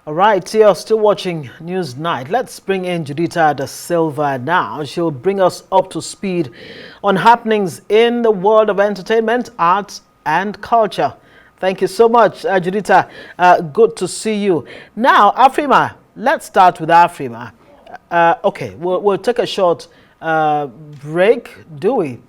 All right, you're still watching News Night. Let's bring in Judita da Silva now. She'll bring us up to speed on happenings in the world of entertainment, arts and culture. Thank you so much, Judita. Good to see you. Now, Afrima, let's start with Afrima. Okay, we'll take a short break, do we?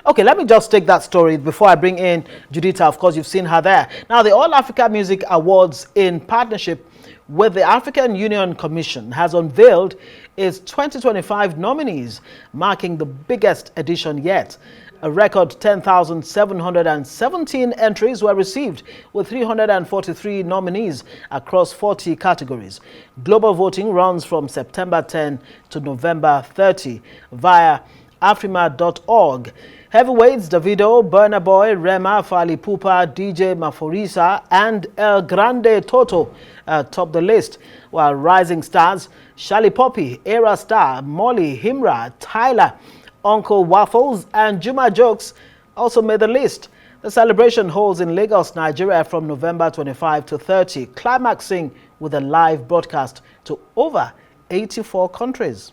Okay, let me just take that story before I bring in Judita. Of course, you've seen her there. Now, the All Africa Music Awards, in partnership with the African Union Commission, has unveiled its 2025 nominees, marking the biggest edition yet. A record 10,717 entries were received, with 343 nominees across 40 categories. Global voting runs from September 10 to November 30 via afrima.org. Heavyweights Davido, Burna Boy, Rema, Fali Pupa, DJ Maforisa and El Grande Toto top the list, while rising stars Shali Poppy, Era Star, Molly, Himra, Tyler, Uncle Waffles and Juma Jokes also made the list. The celebration holds in Lagos, Nigeria from November 25 to 30, climaxing with a live broadcast to over 84 countries.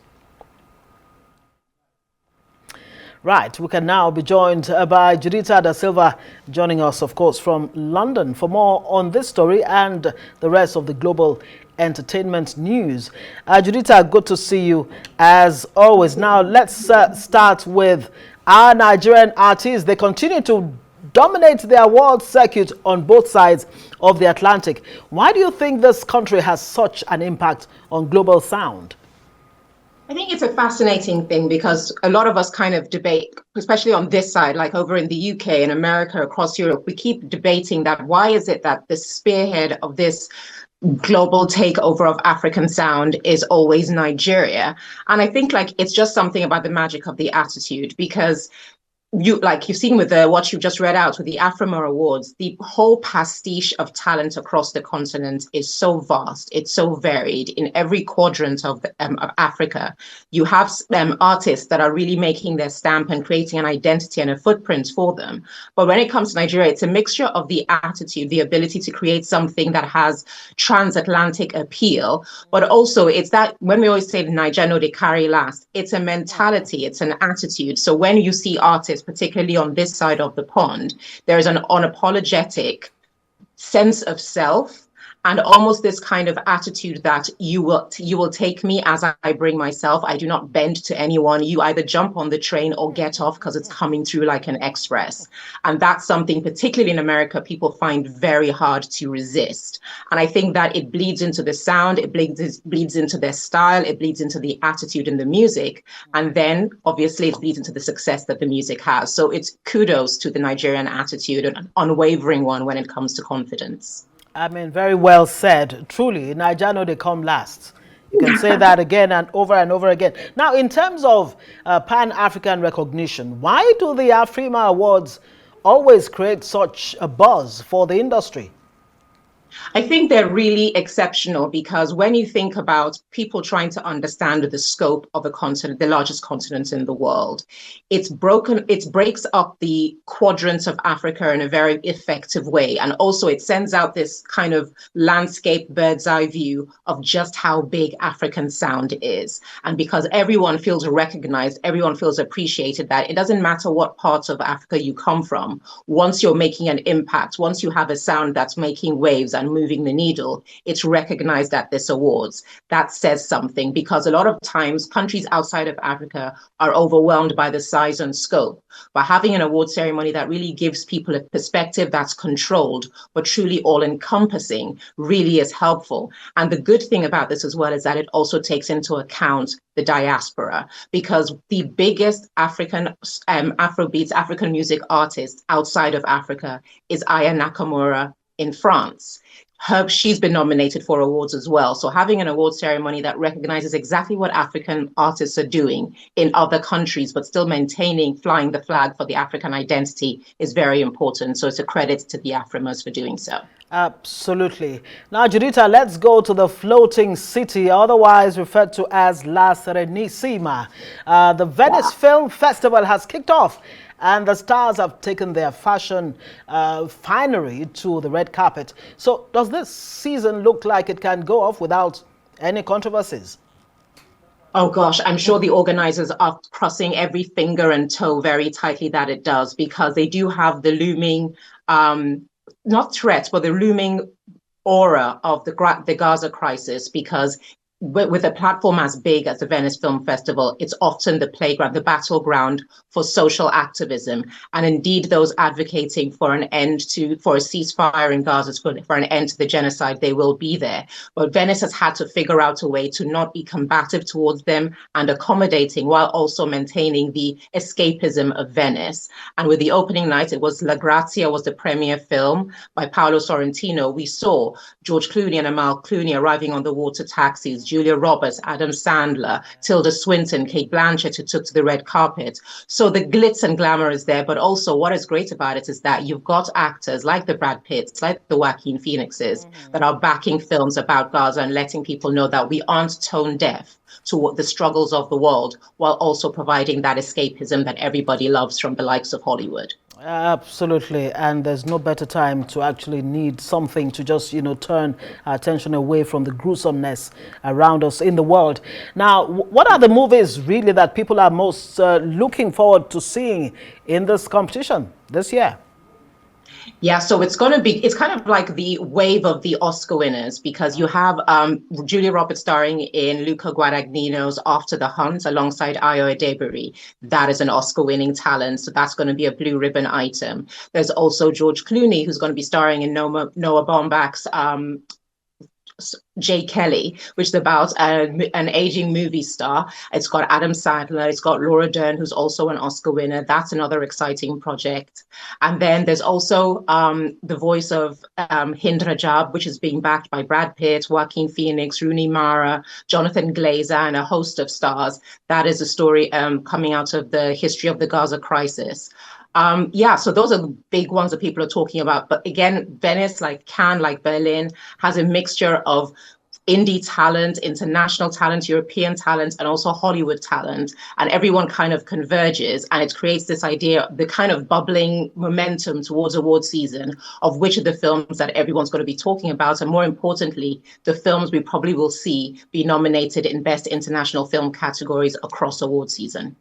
Right, we can now be joined by Judita da Silva, joining us, of course, from London for more on this story and the rest of the global entertainment news. Judita, good to see you as always. Now, let's start with our Nigerian artists. They continue to dominate the award circuit on both sides of the Atlantic. Why do you think this country has such an impact on global sound? I think it's a fascinating thing because a lot of us kind of debate, especially on this side, like over in the UK and America, across Europe, we keep debating that why is it that the spearhead of this global takeover of African sound is always Nigeria? And I think like it's just something about the magic of the attitude, because you've seen with what you just read out with the Afrima Awards, the whole pastiche of talent across the continent is so vast, it's so varied. In every quadrant of Africa, you have artists that are really making their stamp and creating an identity and a footprint for them. But when it comes to Nigeria, it's a mixture of the attitude, the ability to create something that has transatlantic appeal, but also it's that when we always say Nigeria no they carry last, it's a mentality, it's an attitude. So when you see artists, particularly on this side of the pond, there is an unapologetic sense of self and almost this kind of attitude that you will take me as I bring myself. I do not bend to anyone. You either jump on the train or get off because it's coming through like an express. And that's something, particularly in America, people find very hard to resist. And I think that it bleeds into the sound, it bleeds into their style, it bleeds into the attitude in the music. And then obviously it bleeds into the success that the music has. So it's kudos to the Nigerian attitude, an unwavering one when it comes to confidence. I mean, very well said. Truly, Nigeria no they come last. You can say that again and over again. Now, in terms of Pan-African recognition, why do the Afrima Awards always create such a buzz for the industry? I think they're really exceptional because when you think about people trying to understand the scope of a continent, the largest continent in the world, it breaks up the quadrants of Africa in a very effective way. And also it sends out this kind of landscape bird's eye view of just how big African sound is. And because everyone feels recognized, everyone feels appreciated, that it doesn't matter what parts of Africa you come from. Once you're making an impact, once you have a sound that's making waves and moving the needle, it's recognized at this awards. That says something, because a lot of times countries outside of Africa are overwhelmed by the size and scope. But having an award ceremony that really gives people a perspective that's controlled but truly all-encompassing really is helpful. And the good thing about this as well is that it also takes into account the diaspora, because the biggest African Afrobeats, African music artist outside of Africa is Aya Nakamura in France. She's been nominated for awards as well. So having an award ceremony that recognizes exactly what African artists are doing in other countries, but still maintaining, flying the flag for the African identity is very important. So it's a credit to the Afrimas for doing so. Absolutely. Now, Judita, let's go to the floating city, otherwise referred to as La Serenissima. The Venice Film Festival has kicked off, and the stars have taken their fashion finery to the red carpet. So does this season look like it can go off without any controversies? Oh gosh, I'm sure the organizers are crossing every finger and toe very tightly that it does, because they do have the looming, not threat, but the looming aura of the Gaza crisis, because with a platform as big as the Venice Film Festival, it's often the playground, the battleground for social activism. And indeed, those advocating for for a ceasefire in Gaza, for an end to the genocide, they will be there. But Venice has had to figure out a way to not be combative towards them and accommodating, while also maintaining the escapism of Venice. And with the opening night, it was La Grazia was the premiere film by Paolo Sorrentino. We saw George Clooney and Amal Clooney arriving on the water taxis, Julia Roberts, Adam Sandler, Tilda Swinton, Kate Blanchett, who took to the red carpet. So the glitz and glamour is there, but also what is great about it is that you've got actors like the Brad Pitts, like the Joaquin Phoenixes, that are backing films about Gaza and letting people know that we aren't tone deaf to the struggles of the world, while also providing that escapism that everybody loves from the likes of Hollywood. Absolutely, and there's no better time to actually need something to just, turn our attention away from the gruesomeness around us in the world. Now, what are the movies really that people are most looking forward to seeing in this competition this year? Yeah, so it's kind of like the wave of the Oscar winners, because you have Julia Roberts starring in Luca Guadagnino's After the Hunt alongside Ayo Edebiri. That is an Oscar-winning talent, so that's going to be a blue ribbon item. There's also George Clooney, who's going to be starring in Noah Baumbach's Jay Kelly, which is about an aging movie star. It's got Adam Sandler, it's got Laura Dern, who's also an Oscar winner. That's another exciting project. And then there's also the voice of Hind Rajab, which is being backed by Brad Pitt, Joaquin Phoenix, Rooney Mara, Jonathan Glazer, and a host of stars. That is a story coming out of the history of the Gaza crisis. So those are the big ones that people are talking about. But again, Venice, like Cannes, like Berlin, has a mixture of indie talent, international talent, European talent, and also Hollywood talent. And everyone kind of converges, and it creates this idea, the kind of bubbling momentum towards award season of which of the films that everyone's going to be talking about. And more importantly, the films we probably will see be nominated in best international film categories across award season.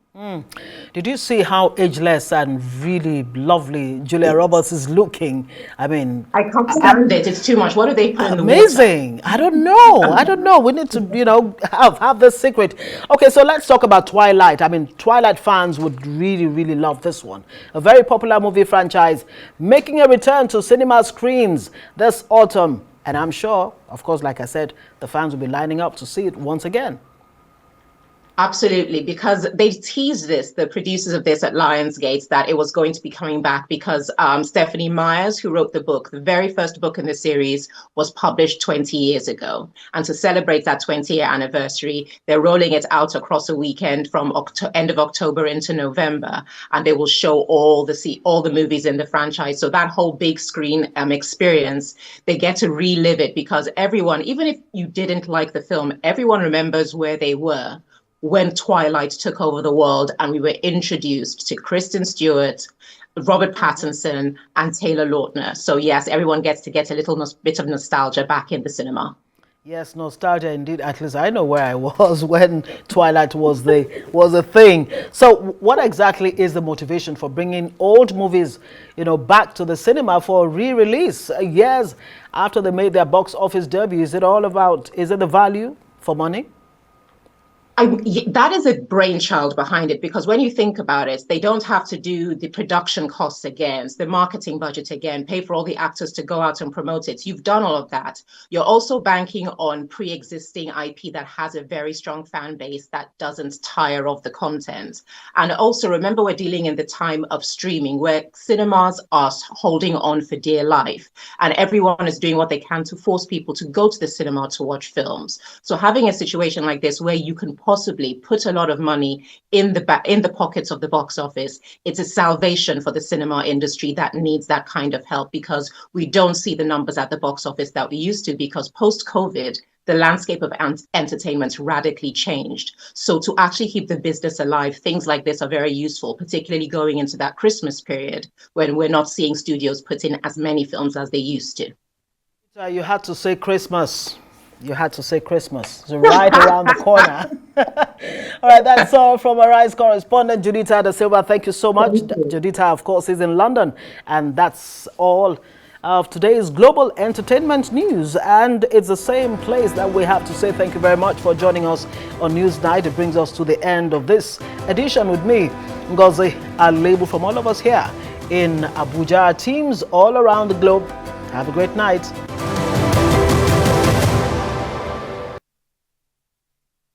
Did you see how ageless and really lovely Julia Roberts is looking? I mean, I can't stand it. It's too much. What do they put in the water? Amazing. I don't know. I don't know. We need to, have this secret. Okay, so let's talk about Twilight. I mean, Twilight fans would really, really love this one. A very popular movie franchise making a return to cinema screens this autumn. And I'm sure, of course, like I said, the fans will be lining up to see it once again. Absolutely, because they teased this, the producers of this at Lionsgate, that it was going to be coming back because Stephanie Myers, who wrote the book, the very first book in the series, was published 20 years ago. And to celebrate that 20-year anniversary, they're rolling it out across a weekend from end of October into November, and they will show all the movies in the franchise. So that whole big screen experience, they get to relive it, because everyone, even if you didn't like the film, everyone remembers where they were when Twilight took over the world and we were introduced to Kristen Stewart, Robert Pattinson, and Taylor Lautner. So yes, everyone gets to get a little bit of nostalgia back in the cinema. Yes, nostalgia indeed. At least I know where I was when Twilight was a thing. So what exactly is the motivation for bringing old movies, back to the cinema for re-release years after they made their box office debut? Is it the value for money? That is a brainchild behind it, because when you think about it, they don't have to do the production costs again, the marketing budget again, pay for all the actors to go out and promote it. You've done all of that. You're also banking on pre-existing IP that has a very strong fan base that doesn't tire of the content. And also remember, we're dealing in the time of streaming where cinemas are holding on for dear life, and everyone is doing what they can to force people to go to the cinema to watch films. So having a situation like this where you can possibly put a lot of money in the pockets of the box office, it's a salvation for the cinema industry that needs that kind of help, because we don't see the numbers at the box office that we used to, because post-COVID, the landscape of entertainment radically changed. So to actually keep the business alive, things like this are very useful, particularly going into that Christmas period when we're not seeing studios put in as many films as they used to. You had to say Christmas. You had to say Christmas. It's right around the corner. All right, that's all from our Rise correspondent, Judita Da Silva. Thank you so much. Judita, of course, is in London. And that's all of today's global entertainment news. And it's the same place that we have to say thank you very much for joining us on Newsnight. It brings us to the end of this edition with me, Ngozi Alebu, from all of us here in Abuja, teams all around the globe. Have a great night.